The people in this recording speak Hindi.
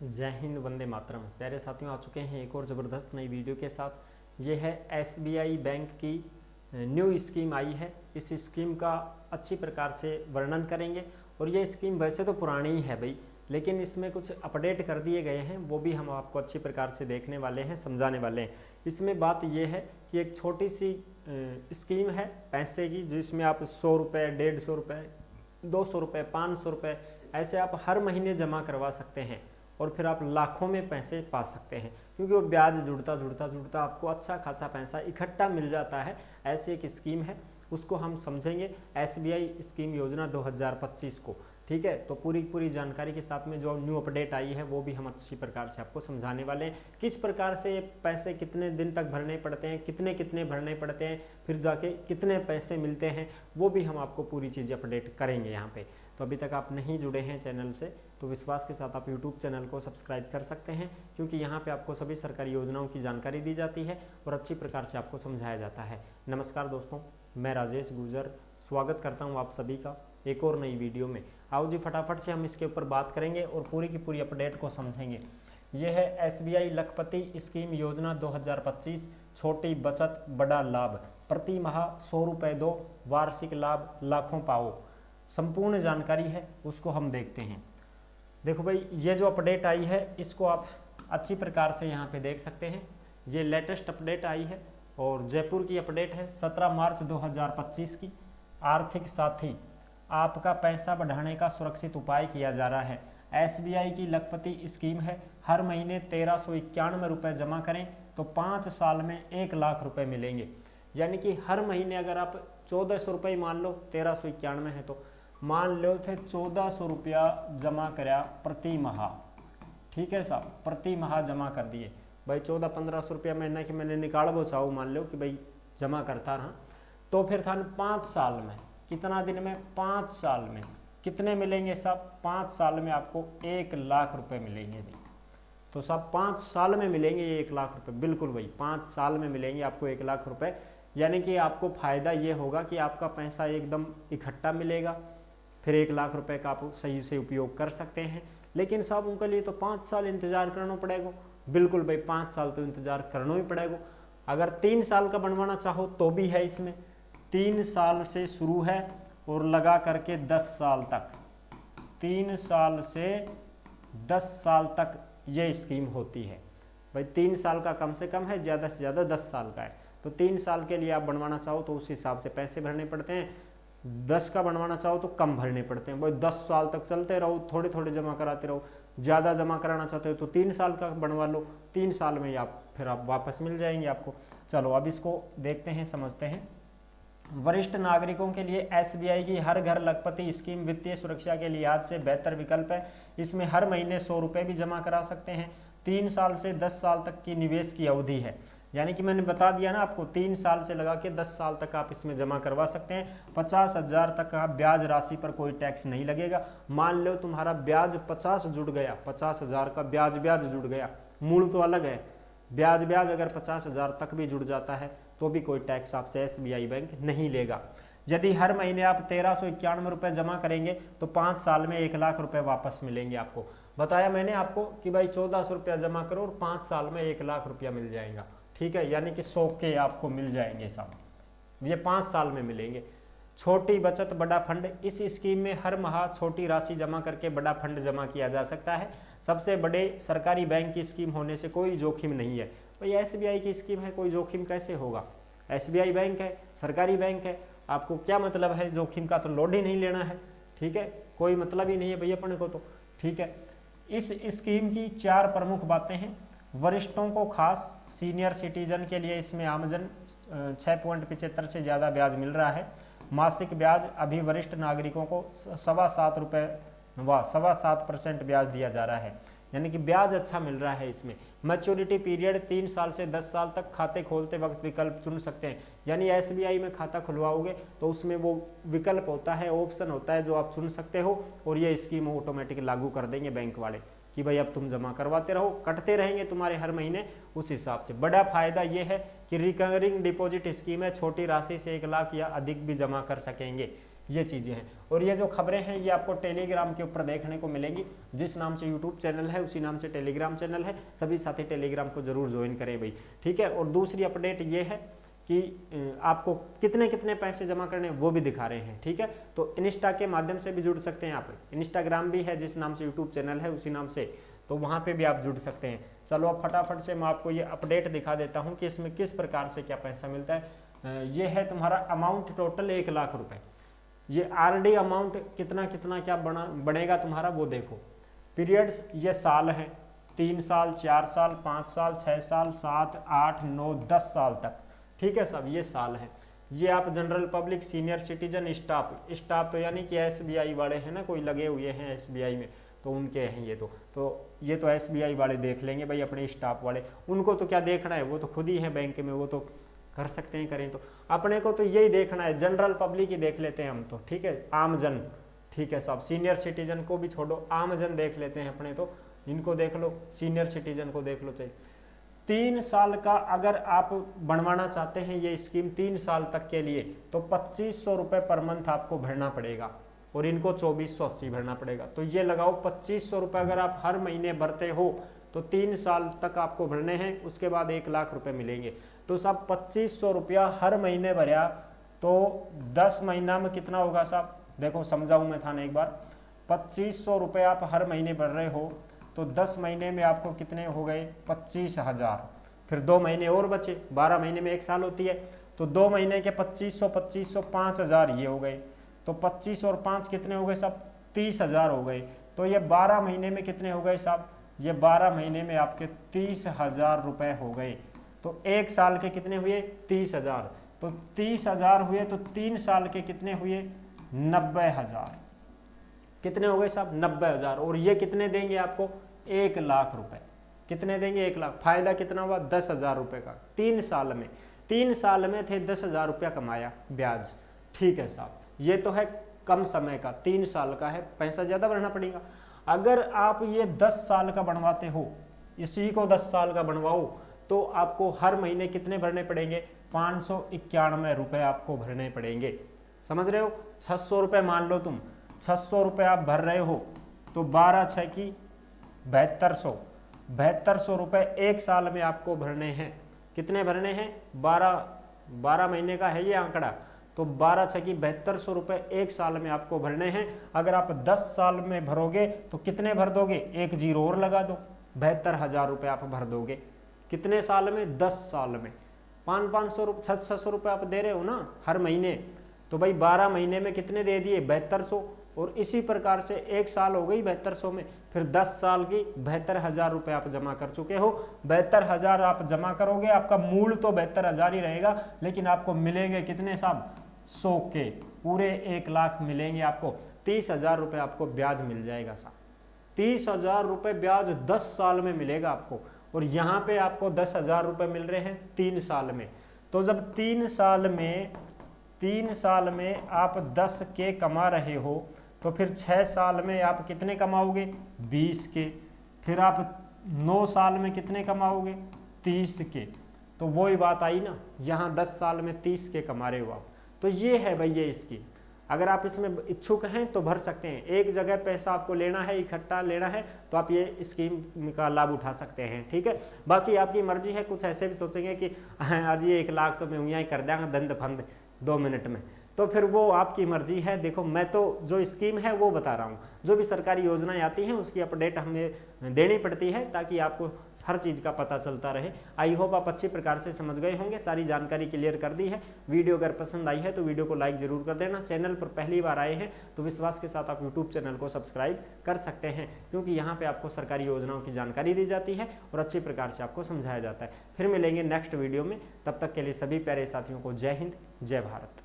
जय हिंद, वंदे मातरम। प्यारे साथियों, आ चुके हैं एक और ज़बरदस्त नई वीडियो के साथ। ये है एसबीआई बैंक की न्यू स्कीम आई है। इस स्कीम का अच्छी प्रकार से वर्णन करेंगे। और ये स्कीम वैसे तो पुरानी ही है भाई, लेकिन इसमें कुछ अपडेट कर दिए गए हैं, वो भी हम आपको अच्छी प्रकार से देखने वाले हैं, समझाने वाले हैं। इसमें बात ये है कि एक छोटी सी स्कीम है पैसे की, जिसमें आप 100 रुपये, 150 रुपये, 200 रुपये, 500 रुपये ऐसे आप हर महीने जमा करवा सकते हैं और फिर आप लाखों में पैसे पा सकते हैं, क्योंकि वो ब्याज जुड़ता जुड़ता जुड़ता आपको अच्छा खासा पैसा इकट्ठा मिल जाता है। ऐसी एक स्कीम है, उसको हम समझेंगे एसबीआई स्कीम योजना 2025 को। ठीक है, तो पूरी जानकारी के साथ में जो न्यू अपडेट आई है वो भी हम अच्छी प्रकार से आपको समझाने वाले हैं। किस प्रकार से ये पैसे कितने दिन तक भरने पड़ते हैं, कितने कितने भरने पड़ते हैं, फिर जाके कितने पैसे मिलते हैं, वो भी हम आपको पूरी चीज़ें अपडेट करेंगे यहाँ पे। तो अभी तक आप नहीं जुड़े हैं चैनल से तो विश्वास के साथ आप यूट्यूब चैनल को सब्सक्राइब कर सकते हैं, क्योंकि यहाँ पे आपको सभी सरकारी योजनाओं की जानकारी दी जाती है और अच्छी प्रकार से आपको समझाया जाता है। नमस्कार दोस्तों, मैं राजेश गुर्जर स्वागत करता हूँ आप सभी का एक और नई वीडियो में। आओ जी, फटाफट से हम इसके ऊपर बात करेंगे और पूरी की पूरी अपडेट को समझेंगे। ये है एसबीआई लखपति स्कीम योजना 2025, छोटी बचत बड़ा लाभ, प्रति माह 100 रुपये दो, वार्षिक लाभ लाखों पाओ। संपूर्ण जानकारी है उसको हम देखते हैं। देखो भाई, ये जो अपडेट आई है इसको आप अच्छी प्रकार से यहाँ पे देख सकते हैं। ये लेटेस्ट अपडेट आई है और जयपुर की अपडेट है 17 मार्च 2025 की। आर्थिक साथी, आपका पैसा बढ़ाने का सुरक्षित उपाय किया जा रहा है। एसबीआई की लखपति स्कीम है, हर महीने 1391 रुपये जमा करें तो 5 साल में 1 लाख रुपए मिलेंगे। यानी कि हर महीने अगर आप 1400 रुपये मान लो, 1391 है तो मान लो थे 1400 रुपया जमा कराया प्रति माह। ठीक है साहब, प्रति माह जमा कर दिए भाई। 1400-1500 रुपया महीना की मैंने निकाल वो चाहूँ, मान लो कि भाई जमा करता रहा, तो फिर था 5 साल में, कितना दिन में, 5 साल में कितने मिलेंगे साहब? 5 साल में आपको 1 लाख रुपए मिलेंगे भाई। तो साहब 5 साल में मिलेंगे ये 1 लाख रुपए, बिल्कुल भाई 5 साल में मिलेंगे आपको 1 लाख रुपए। यानी कि आपको फायदा ये होगा कि आपका पैसा एकदम इकट्ठा मिलेगा, फिर 1 लाख रुपए का आप सही से उपयोग कर सकते हैं। लेकिन साहब उनके लिए तो 5 साल इंतजार करना पड़ेगा। बिल्कुल भाई, 5 साल तो इंतजार करना ही पड़ेगा। अगर 3 साल का बनवाना चाहो तो भी है इसमें, 3 साल से शुरू है और लगा करके 10 साल तक, 3 साल से 10 साल तक ये स्कीम होती है भाई। 3 साल का कम से कम है, ज़्यादा से ज़्यादा 10 साल का है। तो 3 साल के लिए आप बनवाना चाहो तो उस हिसाब से पैसे भरने पड़ते हैं। 10 का बनवाना चाहो तो कम भरने पड़ते हैं भाई। 10 साल तक चलते रहो, थोड़े थोड़े जमा कराते रहो। ज़्यादा जमा कराना चाहते हो तो 3 साल का बनवा लो, 3 साल में आप वापस मिल जाएंगे आपको। चलो अब इसको देखते हैं, समझते हैं। वरिष्ठ नागरिकों के लिए एसबीआई की हर घर लखपति स्कीम वित्तीय सुरक्षा के लिहाज से बेहतर विकल्प है। इसमें हर महीने 100 रुपये भी जमा करा सकते हैं। 3 साल से 10 साल तक की निवेश की अवधि है। यानी कि मैंने बता दिया ना आपको, 3 साल से लगा के 10 साल तक आप इसमें जमा करवा सकते हैं। 50,000 तक का ब्याज राशि पर कोई टैक्स नहीं लगेगा। मान लो तुम्हारा ब्याज 50 जुड़ गया, 50,000 का ब्याज जुड़ गया, मूल तो अलग है, ब्याज अगर 50,000 तक भी जुड़ जाता है तो भी कोई टैक्स आपसे एसबीआई बैंक नहीं लेगा। यदि हर महीने आप 1391 रुपये जमा करेंगे तो 5 साल में 1 लाख रुपए वापस मिलेंगे आपको। बताया मैंने आपको कि भाई 1400 रुपया जमा करो और 5 साल में 1 लाख रुपया मिल जाएगा। ठीक है, यानी कि 100 के आपको मिल जाएंगे साहब, ये 5 साल में मिलेंगे। छोटी बचत बड़ा फंड, इस स्कीम में हर माह छोटी राशि जमा करके बड़ा फंड जमा किया जा सकता है। सबसे बड़े सरकारी बैंक की स्कीम होने से कोई जोखिम नहीं है। भाई एसबीआई की स्कीम है, कोई जोखिम कैसे होगा? एसबीआई बैंक है, सरकारी बैंक है, आपको क्या मतलब है जोखिम का? तो लोड ही नहीं लेना है। ठीक है, कोई मतलब ही नहीं है भैया अपने को तो। ठीक है, इस स्कीम की 4 प्रमुख बातें हैं। वरिष्ठों को खास, सीनियर सिटीजन के लिए इसमें आमदन 6.75 से ज़्यादा ब्याज मिल रहा है। मासिक ब्याज अभी वरिष्ठ नागरिकों को 7.25 रुपये व 7.25% ब्याज दिया जा रहा है। यानी कि ब्याज अच्छा मिल रहा है इसमें। मैच्योरिटी पीरियड 3 साल से 10 साल तक खाते खोलते वक्त विकल्प चुन सकते हैं। यानी एसबीआई में खाता खुलवाओगे तो उसमें वो विकल्प होता है, ऑप्शन होता है जो आप चुन सकते हो, और ये स्कीम ऑटोमेटिक लागू कर देंगे बैंक वाले कि भाई अब तुम जमा करवाते रहो, कटते रहेंगे तुम्हारे हर महीने उस हिसाब से। बड़ा फायदा ये है कि रिकरिंग डिपॉजिट स्कीम है, छोटी राशि से 1 लाख या अधिक भी जमा कर सकेंगे। ये चीज़ें हैं। और ये जो खबरें हैं ये आपको टेलीग्राम के ऊपर देखने को मिलेंगी। जिस नाम से यूट्यूब चैनल है उसी नाम से टेलीग्राम चैनल है। सभी साथी टेलीग्राम को जरूर ज्वाइन करें भाई, ठीक है। और दूसरी अपडेट ये है कि आपको कितने कितने पैसे जमा करने वो भी दिखा रहे हैं, ठीक है। तो इंस्टा के माध्यम से भी जुड़ सकते हैं आप, इंस्टाग्राम भी है जिस नाम से यूट्यूब चैनल है उसी नाम से, तो वहाँ पे भी आप जुड़ सकते हैं। चलो अब फटाफट से मैं आपको ये अपडेट दिखा देता हूँ कि इसमें किस प्रकार से क्या पैसा मिलता है। ये है तुम्हारा अमाउंट टोटल 1 लाख रुपए। ये आरडी अमाउंट कितना कितना क्या बनेगा तुम्हारा वो देखो। पीरियड्स ये साल है, 3 साल, 4 साल, 5 साल, 6 साल, 7, 8, 9, 10 साल तक, ठीक है सब ये साल है। ये आप general public, senior citizen, staff तो यानी कि SBI वाले हैं ना, कोई लगे हुए हैं SBI में तो उनके हैं ये ये तो SBI वाले देख लेंगे भाई, अपने स्टाफ वाले। उनको तो क्या देखना है, वो तो खुद ही है बैंक में, वो तो कर सकते हैं करें। तो अपने को तो यही देखना है, जनरल पब्लिक ही देख लेते हैं हम तो, ठीक है, आम जन, ठीक है साहब। सीनियर सिटीजन को भी छोड़ो, आम जन देख लेते हैं अपने तो, इनको देख लो, सीनियर सिटीजन को देख लो। चाहिए 3 साल का अगर आप बनवाना चाहते हैं ये स्कीम 3 साल तक के लिए, तो 2500 रुपये पर मंथ आपको भरना पड़ेगा और इनको 2480 भरना पड़ेगा। तो ये लगाओ 2500 रुपये अगर आप हर महीने भरते हो तो 3 साल तक आपको भरने हैं, उसके बाद 1 लाख रुपए मिलेंगे। तो साहब 2500 रुपया हर महीने भरया तो 10 महीना में कितना होगा साहब, देखो समझाऊँ मैं थाने एक बार। 2500 रुपये आप हर महीने भर रहे हो तो 10 महीने में आपको कितने हो गए, 25,000। फिर 2 महीने और बचे, 12 महीने में 1 साल होती है, तो 2 महीने के 2500, 2500, 5,000 ये हो गए। तो 25 और 5 कितने हो गए साहब, 30,000 हो गए। तो ये 12 महीने में कितने हो गए साहब, ये 12 महीने में आपके 30,000 रुपये हो गए। तो 1 साल के कितने हुए, 30,000। तो 30,000 हुए तो 3 साल के कितने हुए, 90,000। कितने हो गए साहब, 90,000। और ये कितने देंगे आपको, 1 लाख रुपए। कितने देंगे, 1 लाख। फायदा कितना हुआ, 10,000 रुपये का 3 साल में। 3 साल में थे 10,000 रुपया कमाया ब्याज, ठीक है साहब। ये तो है कम समय का, 3 साल का है, पैसा ज़्यादा भरना पड़ेगा। अगर आप ये 10 साल का बनवाते हो, इसी को 10 साल का बनवाओ, तो आपको हर महीने कितने भरने पड़ेंगे, 591 रुपये आपको भरने पड़ेंगे। समझ रहे हो, 600 रुपये मान लो तुम, 600 रुपये आप भर रहे हो तो 12 6 की 7200, 7200 रुपये 1 साल में आपको भरने हैं। कितने भरने हैं, 12 महीने का है ये आंकड़ा, तो 12 6 की 7200 रुपये 1 साल में आपको भरने हैं। अगर आप 10 साल में भरोगे तो कितने भर दोगे, 1 जीरो और लगा दो, 72,000 रुपये आप भर दोगे। कितने साल में, 10 साल में। 500 रुपये, 600 रुपये आप दे रहे हो ना हर महीने, तो भाई 12 महीने में कितने दे दिए, 7200। और इसी प्रकार से 1 साल हो गई 7200 में, फिर 10 साल की 72,000 रुपये आप जमा कर चुके हो। 72,000 आप जमा करोगे, आपका मूल तो 72,000 ही रहेगा, लेकिन आपको मिलेंगे कितने साहब, 100 के पूरे 1 लाख मिलेंगे आपको। 30,000 रुपये आपको ब्याज मिल जाएगा साहब, 30,000 रुपये ब्याज 10 साल में मिलेगा आपको। और यहाँ पे आपको 10,000 रुपये मिल रहे हैं 3 साल में। तो जब 3 साल में आप 10 के कमा रहे हो, तो फिर 6 साल में आप कितने कमाओगे, 20 के। फिर आप 9 साल में कितने कमाओगे, 30 के। तो वही बात आई ना, यहाँ 10 साल में 30 के कमा रहे हो आप। तो ये है भाई ये स्कीम। अगर आप इसमें इच्छुक हैं तो भर सकते हैं। एक जगह पैसा आपको लेना है, इकट्ठा लेना है, तो आप ये स्कीम का लाभ उठा सकते हैं, ठीक है। बाकी आपकी मर्जी है। कुछ ऐसे भी सोचेंगे कि आज ये 1 लाख तो मैं यूँ ही कर देंगे दंड फंद 2 मिनट में, तो फिर वो आपकी मर्जी है। देखो मैं तो जो स्कीम है वो बता रहा हूँ, जो भी सरकारी योजनाएं आती हैं उसकी अपडेट हमें देनी पड़ती है ताकि आपको हर चीज़ का पता चलता रहे। आई होप आप अच्छी प्रकार से समझ गए होंगे, सारी जानकारी क्लियर कर दी है। वीडियो अगर पसंद आई है तो वीडियो को लाइक जरूर कर देना। चैनल पर पहली बार आए हैं तो विश्वास के साथ आप यूट्यूब चैनल को सब्सक्राइब कर सकते हैं, क्योंकि यहाँ पर आपको सरकारी योजनाओं की जानकारी दी जाती है और अच्छी प्रकार से आपको समझाया जाता है। फिर मिलेंगे नेक्स्ट वीडियो में, तब तक के लिए सभी प्यारे साथियों को जय हिंद, जय भारत।